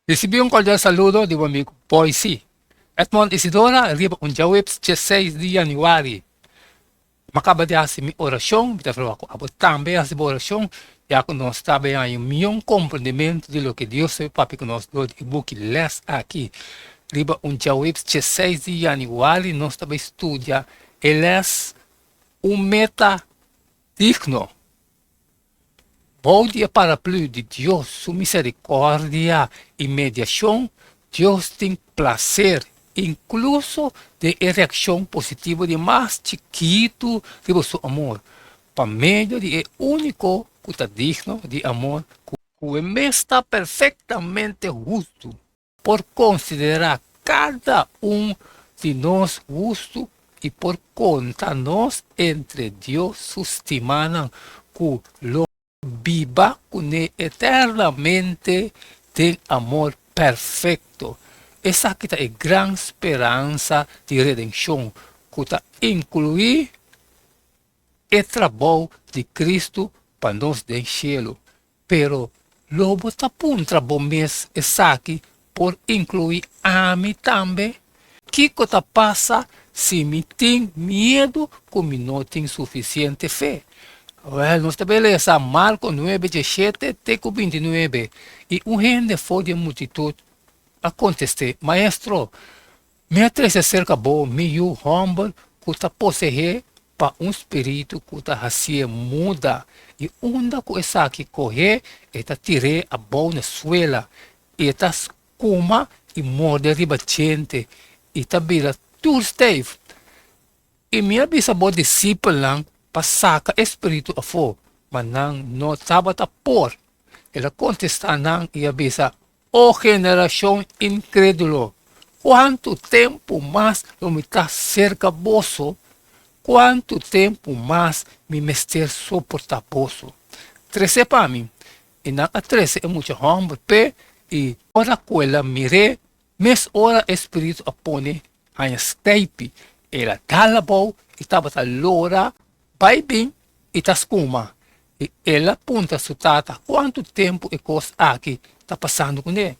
Recibí un cordial saludo de un amigo Boise. Edmond Isidora arriba un jawab 16 de januari. Makabadi si mi oração, me falou ako também a oração, já que nós também há um compreendimento de lo que Deus é papi que nós do e book les aqui. Riba un jawab 16 de januari, nós também estudia eles um meta digno. Bom dia para plus de Deus, sua misericórdia e mediação, Deus tem prazer, incluso de reação positiva de mais chiquito de seu amor, por meio de único que está digno de amor, que está perfeitamente justo, por considerar cada de nós justo e por contar-nos entre Deus sustimando que lo viva con él eternamente de amor perfecto. Esa que es gran esperanza de redención, que incluye el trabajo de Cristo para nos del cielo. Pero luego está un trabajo mes aquí por incluir a mí también. ¿Qué cosa pasa si me tengo miedo como no tengo suficiente fe? Well, nós também lemos Marcos 9, 17 até 29. E um gente foi de multitud a contestar, Maestro, minha se acerca bom, meio humble, que está possuído para um espírito que está assim muda. E onda que essa aqui correr, está tirando a boa na suela, e está coma e morde riba gente, e está vira tudo esteve. E minha bisavó discípula pasaka espiritu afo manang no sabata por. Ela contesta nang iabisa, oh generación incrédulo, ¿cuánto tiempo más lo me está cerca boso? ¿Cuánto tiempo más mi mester soporta boso? 13 para mí. Y naka 13 es mucho hombre, pe, y ora cuela mire, mes ora espiritu apone, hanya steipi, ela talabo, estava a lora, vai bem e está escuma. E ela pergunta a sua tata quanto tempo e coisa aqui está passando com ele.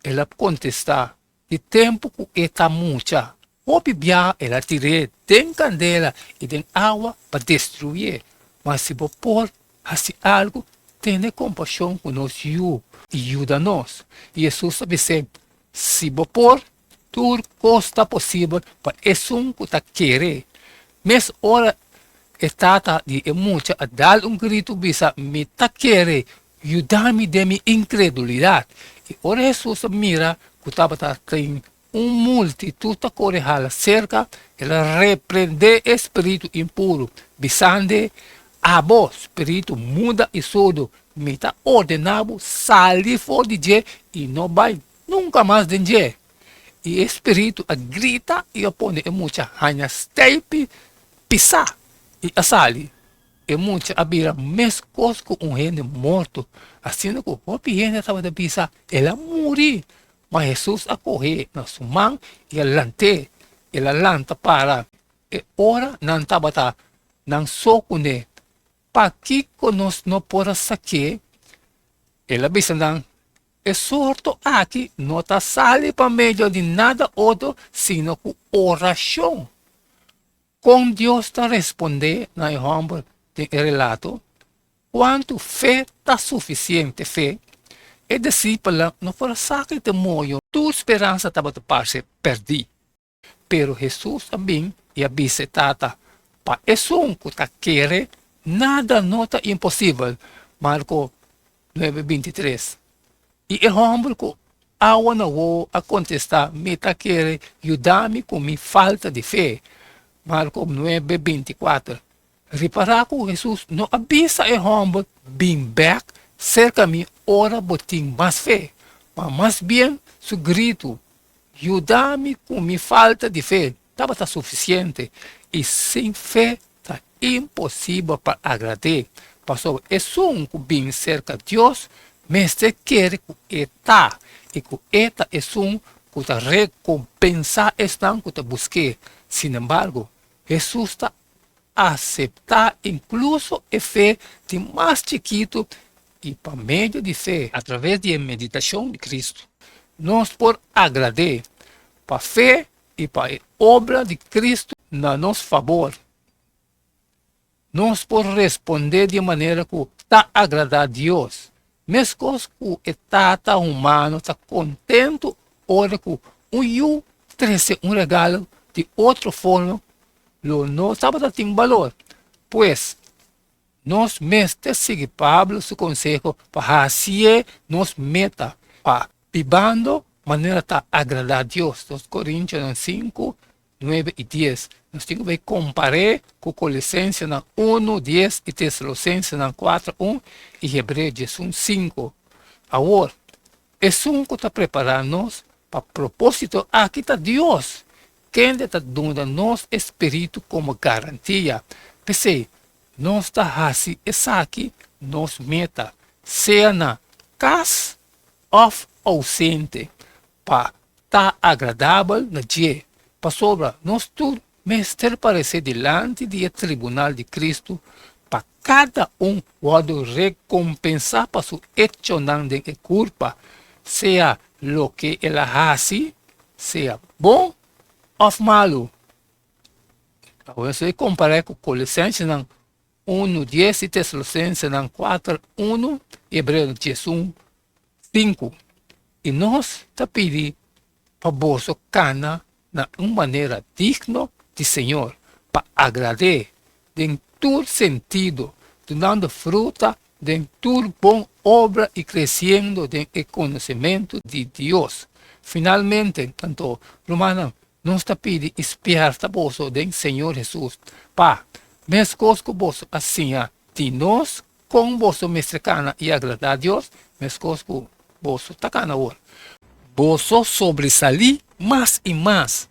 Ela contesta, de tempo que está muita. O bibia ela tira tem candela e tem água para destruir. Mas se você pôr assim algo, tenha compaixão com nós e ajuda-nos. E Jesus sabe sempre, se você pôr tudo costa possível para esse que está querer. Mas ora estata di mucha a dar un grito bisa mi taquere ayudarme de mi incredulidad. Y ahora Jesús mira que estaba en un multitud de corejala cerca, él reprende espíritu impuro, bisande a vos, espíritu muda y sordo, me está ordenado salir fuera de je y no va nunca más de je. Y espíritu grita y opone mucha hañas teipe pisar. E asali, é muito abrir mais coisa com rende morto, assim que o rende estava de pisar, ela morri, mas Jesus a correr na sua mão e ela lanta para, e ora não estava não só com ele, para que nós não podemos saber, ela bisa não, é sorto aqui, não está sali para meio de nada outro, sino com oração. Com Deus está responder na humble de relato, quanto fé está suficiente fé, e discípula não for saque de moio, tua esperança estava de parte perdi. Pero Jesus também e avisa tata, para isso que está querer, nada nota impossível. Marco 9:23. E é humble que awa na wo a contestar, me está querer ajudar-me com minha falta de fé. Marcos 9:24. Reparar que Jesus não avisa a humble, being back, cerca de mim, ora botim mais fé. Mas mais bem, su grito, ajudar-me com minha falta de fé. Estava suficiente. E sem fé, está impossível para agradar. Pastor, é que bem cerca de Deus, mas se quer que está. E que está é que está recompensar esta que está buscando. Sin embargo, Jesus está a aceptar incluso a fé de mais chiquito e por meio de fé, através da meditação de Cristo, nós por agradar, para fé e para a obra de Cristo na nosso favor, nós por responder de maneira que está agradar a Deus. Mesmo que o estado humano está contente, ora que o eu traz um regalo de outra forma, não estava tendo valor. Pois, nós mesmos seguimos Pablo, seu conselho, para fazer nos meta, para vivendo maneira de agradar a Deus. 2 Coríntios 5, 9 e 10. Nós temos que comparar com Colossenses 1, 10 e Tessalonicenses 4, 1 e Hebreus 1, 5. Agora, esse que está preparando-nos para propósito. Aqui está Deus, quem está dando nosso espírito como garantia. Pensei, nós está assim, essa aqui, nos meta, seja na casa ou ausente, para estar agradável na dia. Para sobra, nós tudo mestre parecer diante do tribunal de Cristo, para cada pode recompensar para seu hecho de culpa, seja lo que ele hace, seja bom ou malo. Agora, se comparar com Colossenses 1, 10 e Tessalonicenses 4, 1, Hebreus 1, 5. E nós está pedindo para você cana de uma maneira digna de Senhor, para agradar em todo sentido, dando fruta de toda boa obra e crescendo em conhecimento de Deus. Finalmente, tanto Romana nos está pedindo espiar a você do Senhor Jesus, para mesmo que você assim de nós, com você mestre cana e agradar a Deus, mesmo que você está cana agora. Você sobresair mais e mais,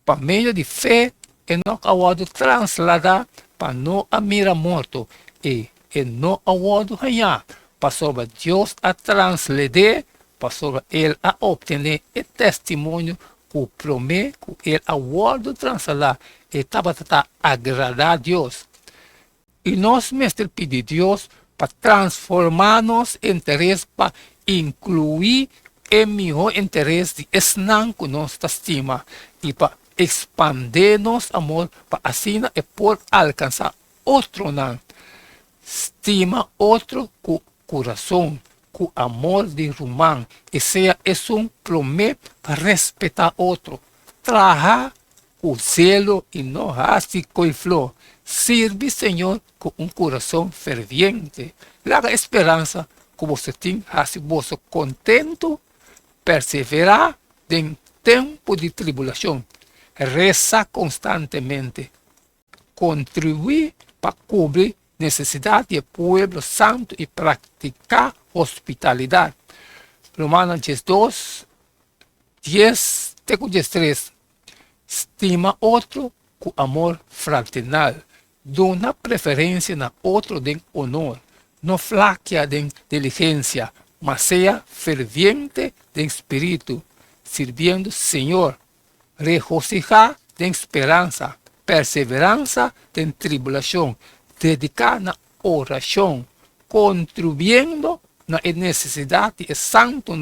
para meio de fé, e não pode trasladar para não a mira morto, e não pode ganhar, para sobre Deus a transladar, para sobre ele a obter o testemunho que promete que ele a pode trasladar, e estava a agradar a Deus. E nós mesmo pedimos a Deus para transformar-nos em interesse, para incluir o melhor interesse de esnan que nós estima e para expandir nosso amor para assim e por alcançar outro não. Estima outro com coração, com amor de romano, e seja um promete para respeitar outro. Trabalhar com zelo e não assim com flor. Sirve, Senhor, com um coração ferviente. Laga esperança que você tem, assim você contento, perseverar em tempo de tribulação. Reza constantemente, contribuir para cobrir necessidade do povo santo e praticar hospitalidade. Romanos 2, 10, 13. Estima outro com amor fraternal, dona preferência na outro de honor, não flaqueia de diligência, mas seja ferviente de espírito, servindo Senhor, regocijar de esperança, perseverança de tribulação, dedicar na oração, contribuindo na necessidade e santo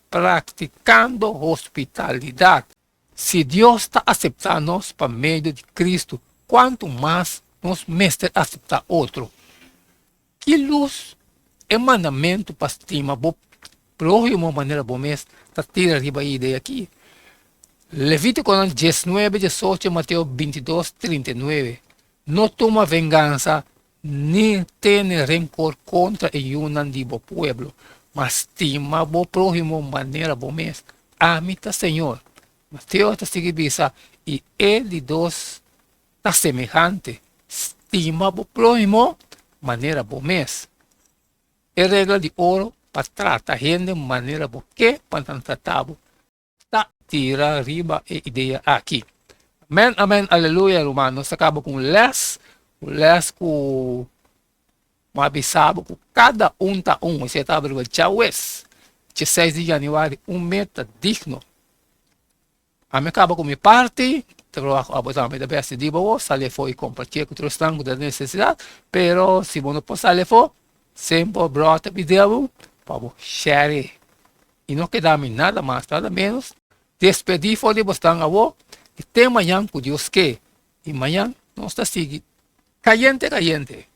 praticando hospitalidade. Se Deus está aceitando nós por meio de Cristo, quanto mais nós mestre aceitar outro. Que luz é mandamento para estima, próximo maneira bom mesmo, está tirando a ideia aqui. Levítico 19, 18, Mateus 22, 39. Não toma vingança, nem tem rencor contra o do pueblo, mas estima o próximo maneira bom mesmo. Amita Senhor. Mateus está seguindo e ele dos está semejante. Estima o próximo maneira bom mesmo. É regra de ouro para tratar a gente de maneira boa que para tratar. Está tira riba a ideia aqui. Amém, amém, aleluia, Romanos. Acaba com les com mabisabo com cada tá Você está abrindo Jawes, 16 de janeiro, meta digno. A minha acaba com minha parte, trabalho a botar da besta de boa, sale foi compartilhar com outros tangos da necessidade, pero se você não pode sair fora, sempre brota video para share. E não quedamos nada mais, nada menos. Despedir for de bastante avô. E tem amanhã com Deus que. E amanhã nós está seguindo. Caliente, caliente.